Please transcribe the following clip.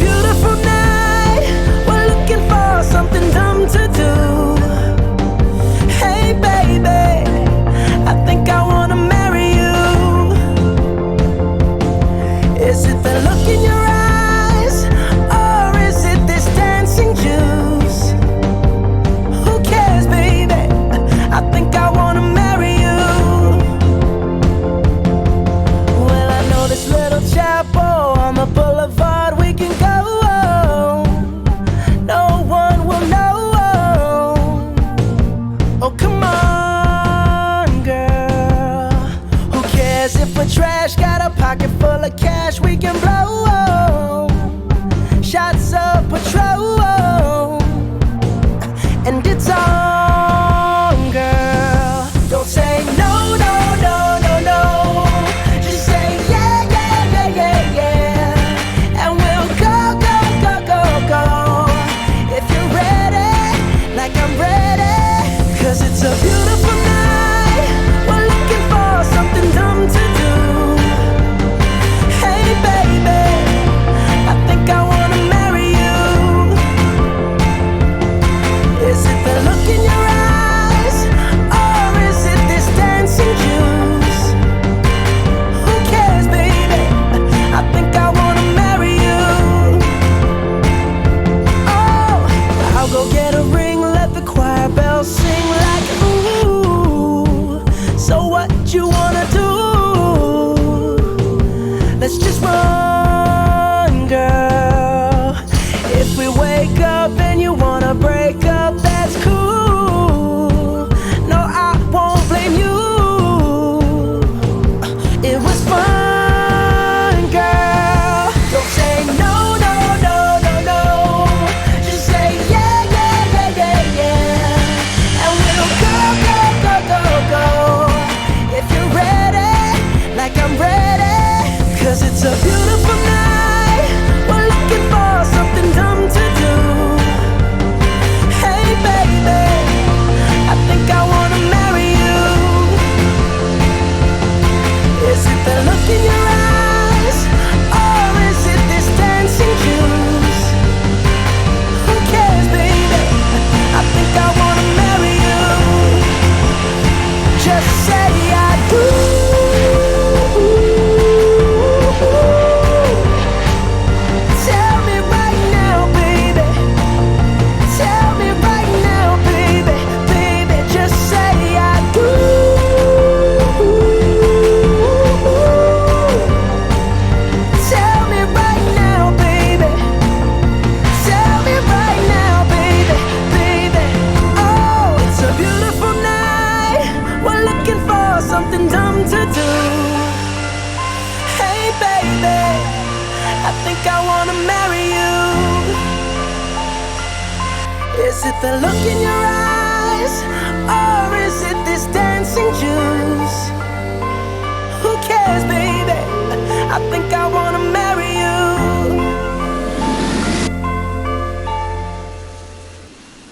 beautiful night. We're looking for something dumb to do. Hey baby, I think I wanna marry you. Is it the look in your eyes, or is it this dancing juice? Who cares, baby? I think I wanna marry you. Well, I know this little chapel on the boulevard we can go. No one will know. Oh, come on, girl. Who cares if we're trash? Got a pocket full of cash we can blow. Shots of Patrol, and it's on, girl. Don't say no, no, no, no, no. Just say yeah, yeah, yeah, yeah, yeah. And we'll go, go, go, go, go. If you're ready, like I'm ready. 'Cause it's a beautiful night. We're looking for something dumb to do. Hey baby, I think I wanna marry you. Is it the look in your eyes, or is it this dancing juice? Who cares, baby? I think I wanna marry you. Oh, I'll go get a ring, let the choir bells sing like ooh. So what you wanna do? Let's just run, girl. If we wake up and you wanna break up, that's cool. No, I won't blame you. It was fun, girl. Don't say no, no, no, no, no. Just say yeah, yeah, yeah, yeah, yeah. And we'll go, go, go, go, go. If you're ready, like I'm ready. 'Cause it's a beautiful night. We're looking for something dumb to do. Hey baby, I think I wanna marry you. Is it the look in your eyes, or is it this dancing juice? Who cares, baby? I think I wanna marry you. Just say I do. Tell me right now, baby. Tell me right now, baby. Baby, just say I do. Tell me right now, baby. Tell me right now, baby. Baby, oh, it's a beautiful night. We're looking for something dumb to do. Hey baby, I think I wanna marry you. Is it the look in your eyes, or is it this dancing juice? Who cares, baby? I think I